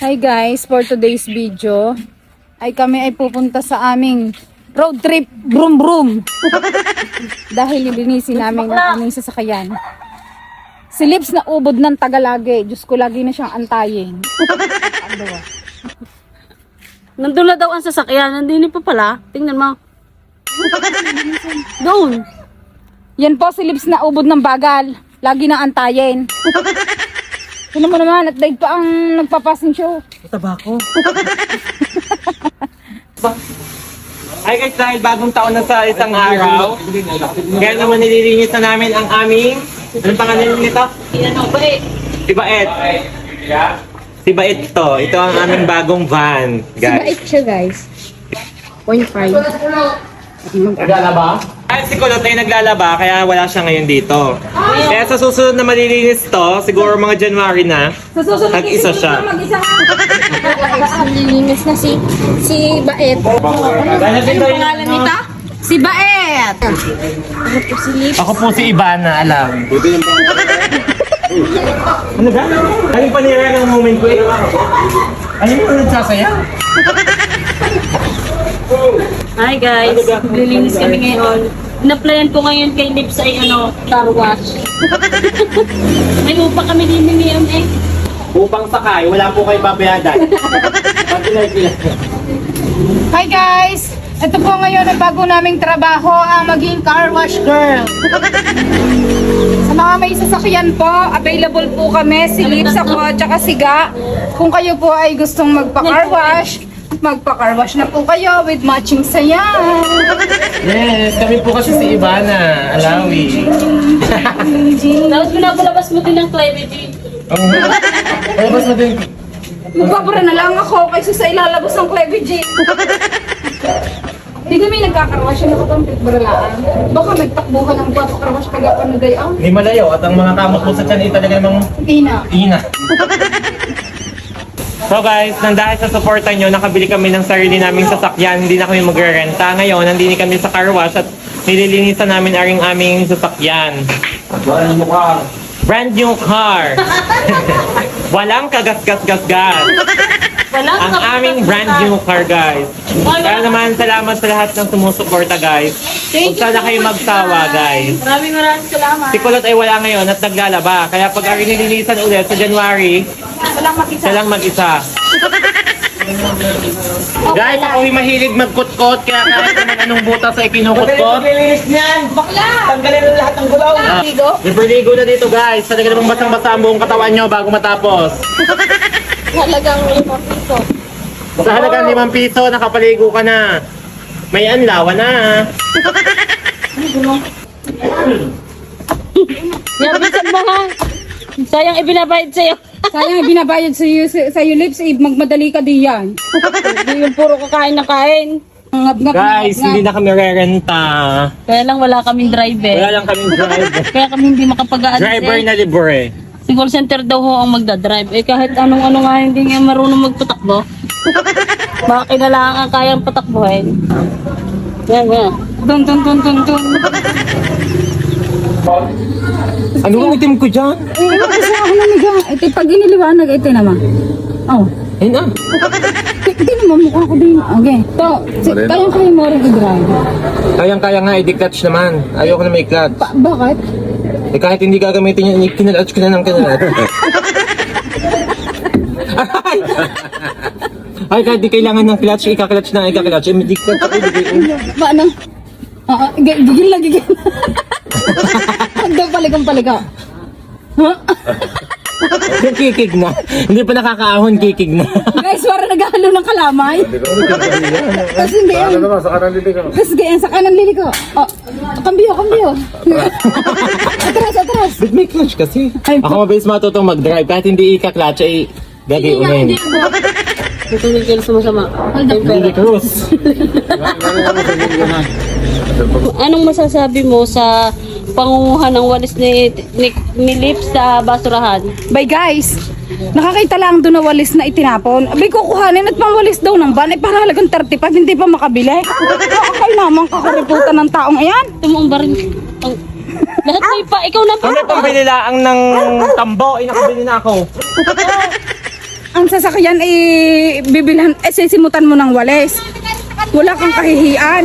Hi guys, for today's video ay kami ay pupunta sa aming road trip brum brum. Dahil lilinisin namin ang aming sasakyan. Si Lips na ubod ng Tagalage. Diyos ko, lagi na siyang antayin. Nandun na daw ang sasakyan, nandun pa pala. Tingnan mo. Doon. Yan po si Lips na ubod ng bagal. Lagi na antayin. Tignan mo naman, at daig pa ang nagpapassing show. Tabako. Ay guys, dahil bagong taon na sa isang araw, kaya naman nililinis na namin ang aming, anong pangalan nito? Bait. Si Baet. Si Baet to. Ito ang aming bagong van, guys. Bait siya guys. 0.5. Naglalaba? Ay, si Kulot ay naglalaba, kaya wala siya ngayon dito. Kaya sa susunod na malilinis to, siguro mga January na, tag-isa siya. Nilinis na si Bait. Ano Pangalan nito? Si Baet! Ako po si Ivana, alam. Ano ba? Ano pa nira ng moment ko eh? Ano mo nagsasaya? Hi guys, lilinis kami ngayon. Inaplayan ko ngayon kay Lips ay car wash. May upa kami din ngayon eh. Upang sakay, wala po kayo babayadan. Hi guys! Ito po ngayon ang bago naming trabaho, ang maging car wash girl. Sa mga may sasakyan po, available po kami, si Lips ako at saka si Ga. Kung kayo po ay gustong magpa-car wash, magpa-car wash na po kayo with matching sayaw. Yes, kami po kasi si Ivana, Alawi. Tapos pinapalabas mo din ng cleavage. Palabas na din. Magbabara na lang ako kaysa sa ilalabas ng cleavage. Hindi kami nagkakarwash yung nakatampit baralaan. Baka nagtakbuhan ng papakarwash kagapan na gayang. Hindi malayo at ang mga kamot po sa tiyan ay talaga namang Ina. ina. So guys, nang dahil sa suporta nyo, nakabili kami ng sarili naming sasakyan, hindi na kami magre-renta. Ngayon, nandini kami sa car wash at nililinisan namin ang aming sasakyan. Brand new car! Walang kagas-gas-gas-gas. Ang aming brand new car, guys. Kaya naman, salamat sa lahat ng sumusuporta, guys. Huwag sana kayo magsawa, guys. Maraming salamat. Si Kulot ay wala ngayon at naglalaba. Kaya pag nililisan ulit sa January, siya lang mag-isa. Guys, ako'y mahilig magkutkot, kaya kahit naman anong butas ay kinukutkot. Bakla! Tanggalin na lahat ng gulaw. Ligo na dito, guys. Talaga namang basang-basa ang buong katawan nyo bago matapos. Halagang 5 piso. Sa halagang 5 piso, nakapaligo ka na. May anlawan na. Yan, bisan mo ha. Sayang ibinabayad sa'yo. Sayang binabayad sa iyo Lips, magmadali ka diyan. Hindi yung puro kakain na kain. Guys, hindi na kami re-renta. Kaya lang wala kaming driver. Wala lang kaming driver. Kaya kami hindi makapag-aalis Driver na libre. Si call center daw ho ang magdadrive. Eh kahit anong-ano nga hindi nga marunong magpatakbo. Baka kailangan kayang patakbuhin. Yan, yan. Dun dun dun dun dun. Ano ang itim ko dyan? Ano kasi ako naniga? Ito pag iniliwanag, ito naman. Oh. Ayun na. Tingnan mo, mukha ko din. Okay. To, kayang-kaya mo rin i-drive. Kayang-kaya nga, i-clutch naman. Ayoko na may clutch. Bakit? Eh kahit hindi gagamitin yun, kinalatch ko na ng kinalatch. Ay, kahit di kailangan ng clutch, ika-clutch na ika-clutch. Eh, di clutch ako, di kayo. Ba, ano? Gigil na, gigil. Hanggang palikang-palika. Ha? Yung kikig na. Hindi pa nakakaahon, kikig na. Guys, parang naghahalo ng kalamay. Tapos hindi yan. Tapos ganyan, sa kanan lili ko. Oh, kambyo. Atras. Ba't may clutch kasi? Ako mabilis matutong mag-drive. Kahit hindi ika-clutch, ay gagayunin. Tumigil sumasama. Hindi Cruz. Anong masasabi mo sa pangunguha ng walis ni Lips sa basurahan? Bye guys, nakakita lang doon na walis na itinapon. Abay kukuhanin at pangwalis daw ng van. Ay para halagang 35, hindi pa makabili. Akay naman kakariputan ng taong ayan. Tumong ba rin? Lahat may pa, ikaw na pa. Ano pang binilaang ng tambo? Ay, nakabili na ako. ang sasakyan bibilhan, sisimutan mo ng walis. Wala kang kahihiyan.